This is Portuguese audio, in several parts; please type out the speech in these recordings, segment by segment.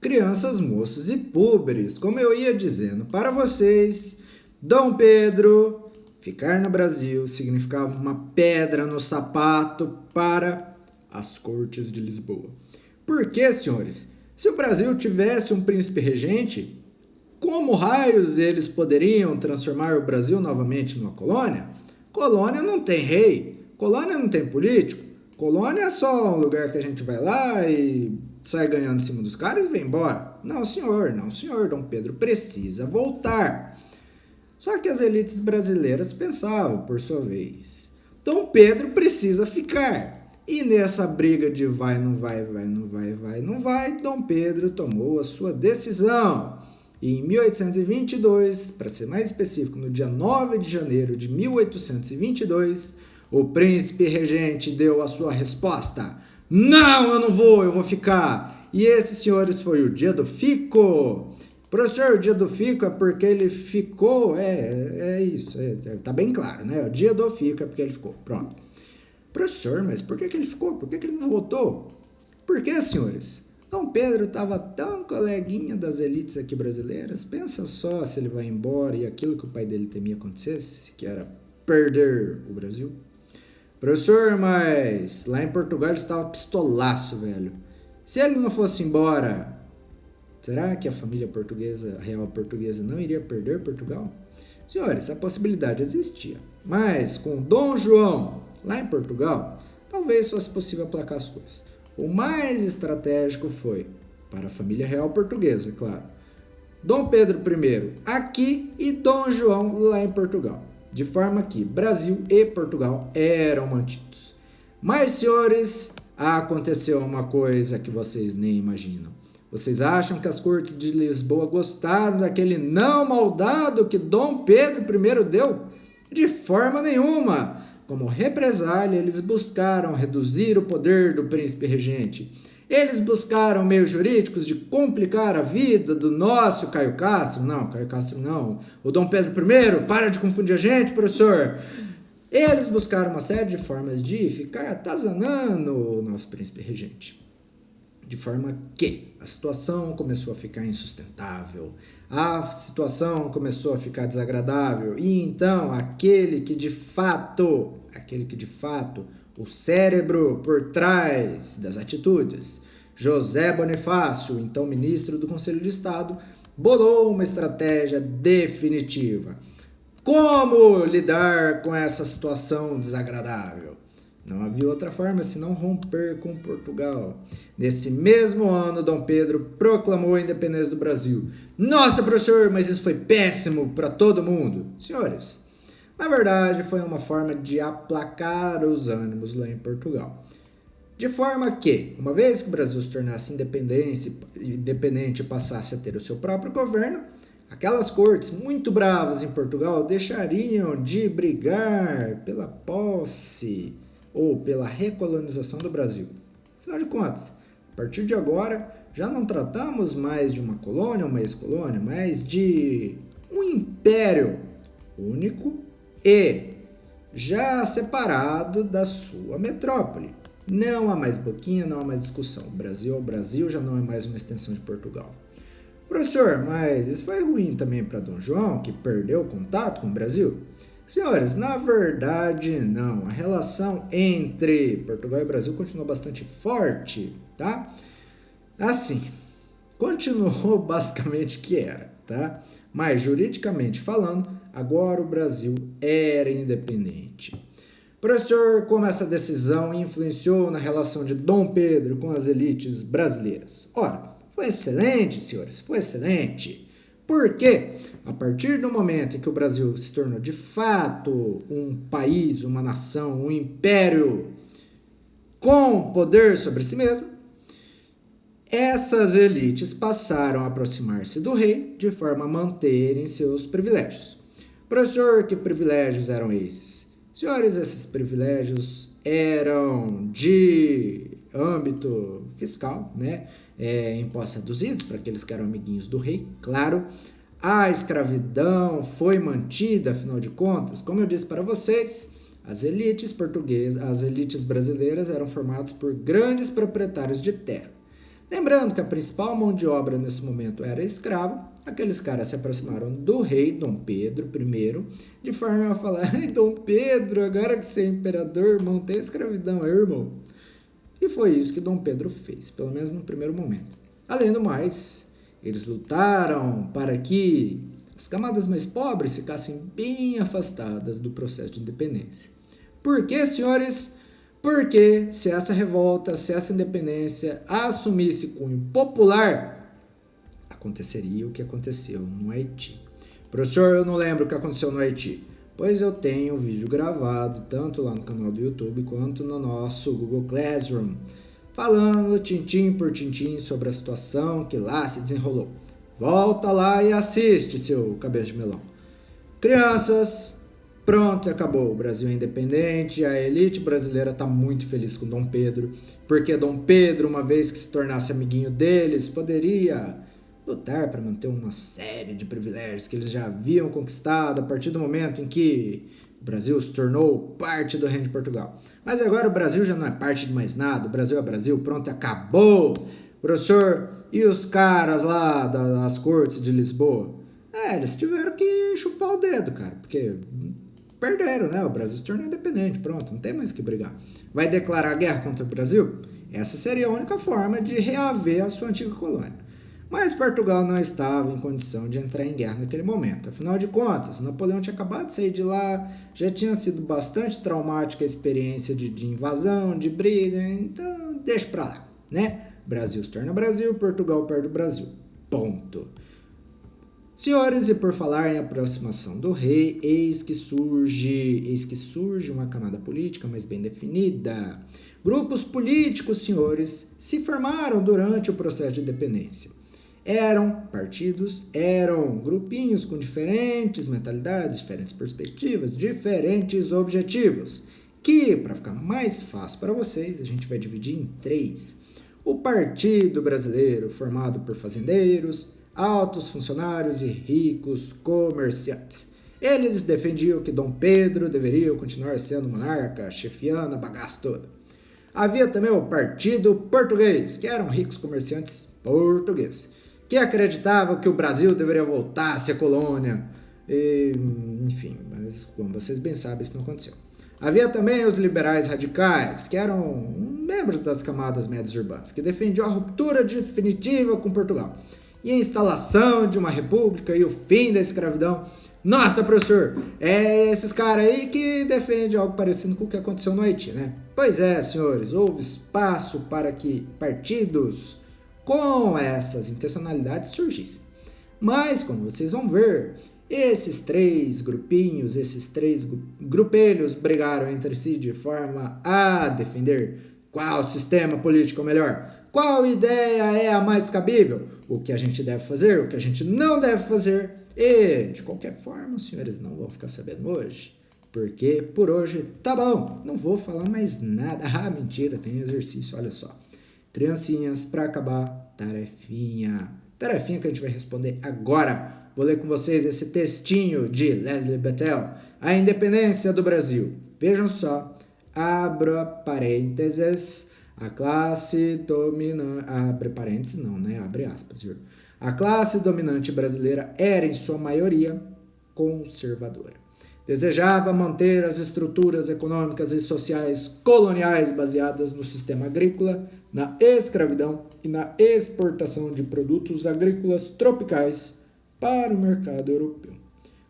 Crianças, moços e púberes, como eu ia dizendo para vocês, Dom Pedro ficar no Brasil significava uma pedra no sapato para as cortes de Lisboa. Por quê, senhores? Se o Brasil tivesse um príncipe regente, como raios eles poderiam transformar o Brasil novamente numa colônia? Colônia não tem rei, colônia não tem político, colônia é só um lugar que a gente vai lá e sai ganhando em cima dos caras e vem embora. Não, senhor, Dom Pedro precisa voltar. Só que as elites brasileiras pensavam, por sua vez, Dom Pedro precisa ficar. E nessa briga de vai, não vai, Dom Pedro tomou a sua decisão. E em 1822, para ser mais específico, no dia 9 de janeiro de 1822, o príncipe regente deu a sua resposta. Não, eu não vou, eu vou ficar. E esse, senhores, foi o dia do fico. Professor, o dia do fico é porque ele ficou, isso, tá bem claro, né? O dia do fico é porque ele ficou, pronto. Professor, mas por que ele ficou? Por que ele não votou? Por que, senhores? Dom Pedro estava tão coleguinha das elites aqui brasileiras, pensa só se ele vai embora e aquilo que o pai dele temia acontecesse, que era perder o Brasil. Professor, mas lá em Portugal ele estava pistolaço, velho. Se ele não fosse embora, será que a família portuguesa, a real portuguesa, não iria perder Portugal? Senhores, a possibilidade existia. Mas com Dom João, lá em Portugal, talvez fosse possível aplacar as coisas. O mais estratégico foi, para a família real portuguesa, claro, Dom Pedro I aqui e Dom João lá em Portugal. De forma que Brasil e Portugal eram mantidos. Mas, senhores, aconteceu uma coisa que vocês nem imaginam. Vocês acham que as cortes de Lisboa gostaram daquele não maldado que Dom Pedro I deu? De forma nenhuma! Como represália, eles buscaram reduzir o poder do príncipe regente. Eles buscaram meios jurídicos de complicar a vida do nosso Caio Castro. Não, Caio Castro não. O Dom Pedro I, para de confundir a gente, professor. Eles buscaram uma série de formas de ficar atazanando o nosso príncipe regente. De forma que a situação começou a ficar insustentável, a situação começou a ficar desagradável, e então aquele que de fato, o cérebro por trás das atitudes, José Bonifácio, então ministro do Conselho de Estado, bolou uma estratégia definitiva. Como lidar com essa situação desagradável? Não havia outra forma senão romper com Portugal. Nesse mesmo ano, Dom Pedro proclamou a independência do Brasil. Nossa, professor, mas isso foi péssimo para todo mundo. Senhores, na verdade foi uma forma de aplacar os ânimos lá em Portugal. De forma que, uma vez que o Brasil se tornasse independente e passasse a ter o seu próprio governo, aquelas cortes muito bravas em Portugal deixariam de brigar pela posse ou pela recolonização do Brasil. Afinal de contas, a partir de agora, já não tratamos mais de uma colônia ou uma ex-colônia, mas de um império único e já separado da sua metrópole. Não há mais boquinha, não há mais discussão. Brasil ao Brasil já não é mais uma extensão de Portugal. Professor, mas isso foi ruim também para Dom João, que perdeu o contato com o Brasil? Senhores, na verdade não. A relação entre Portugal e Brasil continuou bastante forte, tá? Assim, continuou basicamente o que era, tá? Mas juridicamente falando, agora o Brasil era independente. Professor, como essa decisão influenciou na relação de Dom Pedro com as elites brasileiras? Ora, foi excelente, senhores, foi excelente. Porque, a partir do momento em que o Brasil se tornou de fato um país, uma nação, um império com poder sobre si mesmo, essas elites passaram a aproximar-se do rei de forma a manterem seus privilégios. Professor, que privilégios eram esses? Senhores, esses privilégios eram de âmbito fiscal, né? Impostos reduzidos para aqueles que eram amiguinhos do rei, claro. A escravidão foi mantida, afinal de contas, como eu disse para vocês, as elites portuguesas, as elites brasileiras eram formadas por grandes proprietários de terra. Lembrando que a principal mão de obra nesse momento era escrava, aqueles caras se aproximaram do rei Dom Pedro I, de forma a falar: "Ei, Dom Pedro, agora que você é imperador, mantém a escravidão, irmão." E foi isso que Dom Pedro fez, pelo menos no primeiro momento. Além do mais, eles lutaram para que as camadas mais pobres ficassem bem afastadas do processo de independência. Por quê, senhores? Porque se essa revolta, se essa independência assumisse cunho popular, aconteceria o que aconteceu no Haiti. Professor, eu não lembro o que aconteceu no Haiti. Pois eu tenho um vídeo gravado, tanto lá no canal do YouTube, quanto no nosso Google Classroom, falando tintim por tintim sobre a situação que lá se desenrolou. Volta lá e assiste, seu cabeça de melão. Crianças, pronto, acabou. O Brasil é independente, a elite brasileira está muito feliz com Dom Pedro, porque Dom Pedro, uma vez que se tornasse amiguinho deles, poderia lutar para manter uma série de privilégios que eles já haviam conquistado a partir do momento em que o Brasil se tornou parte do Reino de Portugal. Mas agora o Brasil já não é parte de mais nada, o Brasil é Brasil, pronto, acabou. Professor, e os caras lá das cortes de Lisboa? Eles tiveram que chupar o dedo, cara, porque perderam, né? O Brasil se tornou independente, pronto, não tem mais o que brigar. Vai declarar guerra contra o Brasil? Essa seria a única forma de reaver a sua antiga colônia. Mas Portugal não estava em condição de entrar em guerra naquele momento. Afinal de contas, Napoleão tinha acabado de sair de lá, já tinha sido bastante traumática a experiência de invasão, de briga, então deixa pra lá, né? Brasil se torna Brasil, Portugal perde o Brasil. Ponto. Senhores, e por falar em aproximação do rei, eis que surge uma camada política mais bem definida. Grupos políticos, senhores, se formaram durante o processo de independência. Eram partidos, eram grupinhos com diferentes mentalidades, diferentes perspectivas, diferentes objetivos, que, para ficar mais fácil para vocês, a gente vai dividir em 3. O Partido Brasileiro, formado por fazendeiros, altos funcionários e ricos comerciantes. Eles defendiam que Dom Pedro deveria continuar sendo monarca, chefiando a bagaça toda. Havia também o Partido Português, que eram ricos comerciantes portugueses, que acreditavam que o Brasil deveria voltar a ser colônia. Enfim, mas como vocês bem sabem, isso não aconteceu. Havia também os liberais radicais, que eram membros das camadas médias urbanas, que defendiam a ruptura definitiva com Portugal e a instalação de uma república e o fim da escravidão. Nossa, professor, é esses caras aí que defendem algo parecido com o que aconteceu no Haiti, né? Pois é, senhores, houve espaço para que partidos com essas intencionalidades surgissem. Mas, como vocês vão ver, esses 3 grupinhos, esses 3 grupelhos brigaram entre si de forma a defender qual sistema político é melhor, qual ideia é a mais cabível, o que a gente deve fazer, o que a gente não deve fazer. E, de qualquer forma, os senhores não vão ficar sabendo hoje, porque por hoje tá bom, não vou falar mais nada. Ah, mentira, tem exercício, olha só. Criancinhas, para acabar, tarefinha que a gente vai responder agora. Vou ler com vocês esse textinho de Leslie Bethel, A Independência do Brasil. Vejam só, abra parênteses, a classe dominante, abre parênteses não, né, abre aspas, viu? A classe dominante brasileira era, em sua maioria, conservadora. Desejava manter as estruturas econômicas e sociais coloniais baseadas no sistema agrícola, na escravidão e na exportação de produtos agrícolas tropicais para o mercado europeu.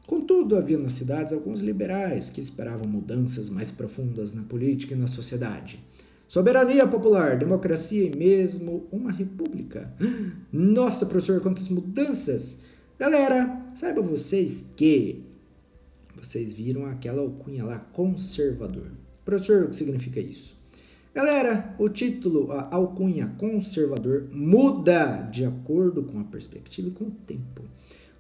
Contudo, havia nas cidades alguns liberais que esperavam mudanças mais profundas na política e na sociedade. Soberania popular, democracia e mesmo uma república. Nossa, professor, quantas mudanças! Galera, saibam vocês que vocês viram aquela alcunha lá, conservador. Professor, o que significa isso? Galera, o título, a alcunha conservador, muda de acordo com a perspectiva e com o tempo.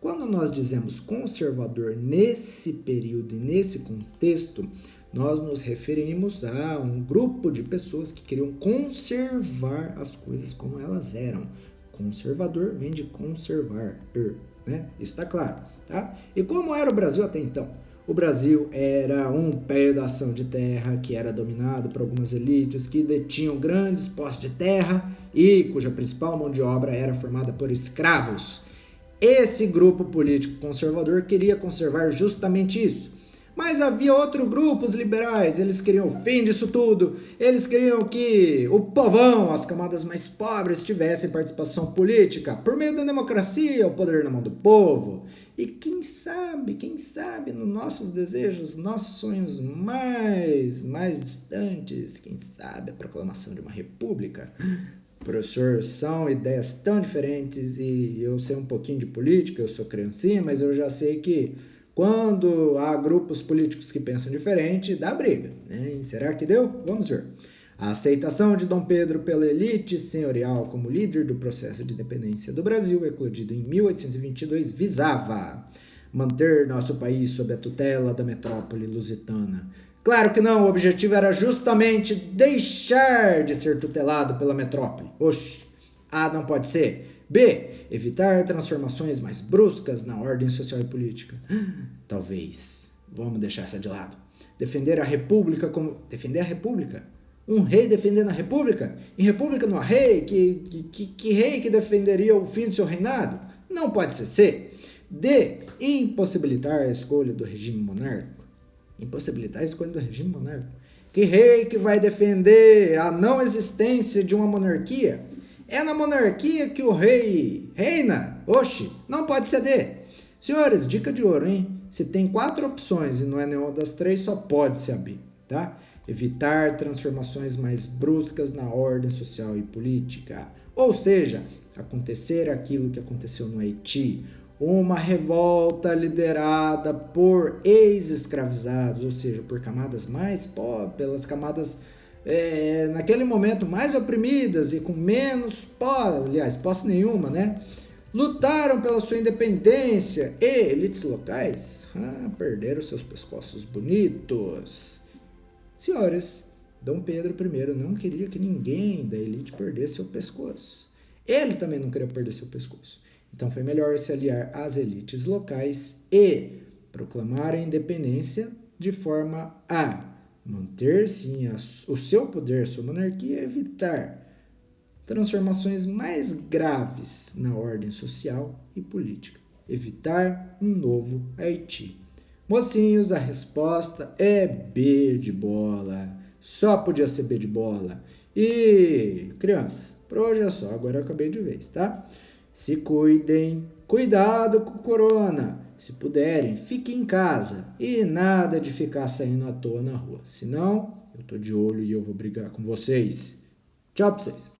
Quando nós dizemos conservador nesse período e nesse contexto, nós nos referimos a um grupo de pessoas que queriam conservar as coisas como elas eram. Conservador vem de conservar, né? Isso está claro, tá? E como era o Brasil até então? O Brasil era um pedação de terra que era dominado por algumas elites que detinham grandes posses de terra e cuja principal mão de obra era formada por escravos. Esse grupo político conservador queria conservar justamente isso. Mas havia outro grupo, os liberais, eles queriam o fim disso tudo, eles queriam que o povão, as camadas mais pobres, tivessem participação política, por meio da democracia, o poder na mão do povo. E quem sabe, nos nossos desejos, nossos sonhos mais distantes, quem sabe a proclamação de uma república. Professor, são ideias tão diferentes e eu sei um pouquinho de política, eu sou criancinha, mas eu já sei que quando há grupos políticos que pensam diferente, dá briga, né? E será que deu? Vamos ver. A aceitação de Dom Pedro pela elite senhorial como líder do processo de independência do Brasil, eclodido em 1822, visava manter nosso país sob a tutela da metrópole lusitana. Claro que não, o objetivo era justamente deixar de ser tutelado pela metrópole. Oxe, A não pode ser. B, evitar transformações mais bruscas na ordem social e política. Talvez. Vamos deixar essa de lado. Defender a república como... Defender a república? Um rei defendendo a república? Em república não há rei? Que rei que defenderia o fim do seu reinado? Não pode ser C. D, impossibilitar a escolha do regime monárquico. Impossibilitar a escolha do regime monárquico. Que rei que vai defender a não existência de uma monarquia? É na monarquia que o rei reina. Oxe, não pode ceder. Senhores, dica de ouro, hein? Se tem 4 opções e não é nenhuma das 3, só pode ser a B, tá? Evitar transformações mais bruscas na ordem social e política. Ou seja, acontecer aquilo que aconteceu no Haiti. Uma revolta liderada por ex-escravizados, ou seja, por camadas mais pobres, pelas camadas... naquele momento mais oprimidas e com menos posse nenhuma, né? Lutaram pela sua independência e elites locais perderam seus pescoços bonitos. Senhores, Dom Pedro I não queria que ninguém da elite perdesse seu pescoço. Ele também não queria perder seu pescoço. Então foi melhor se aliar às elites locais e proclamar a independência de forma a manter, sim, o seu poder, sua monarquia, evitar transformações mais graves na ordem social e política. Evitar um novo Haiti. Mocinhos, a resposta é B de bola. Só podia ser B de bola. E, crianças, por hoje é só. Agora eu acabei de vez, tá? Se cuidem. Cuidado com o corona. Se puderem, fiquem em casa e nada de ficar saindo à toa na rua. Senão, eu tô de olho e eu vou brigar com vocês. Tchau pra vocês.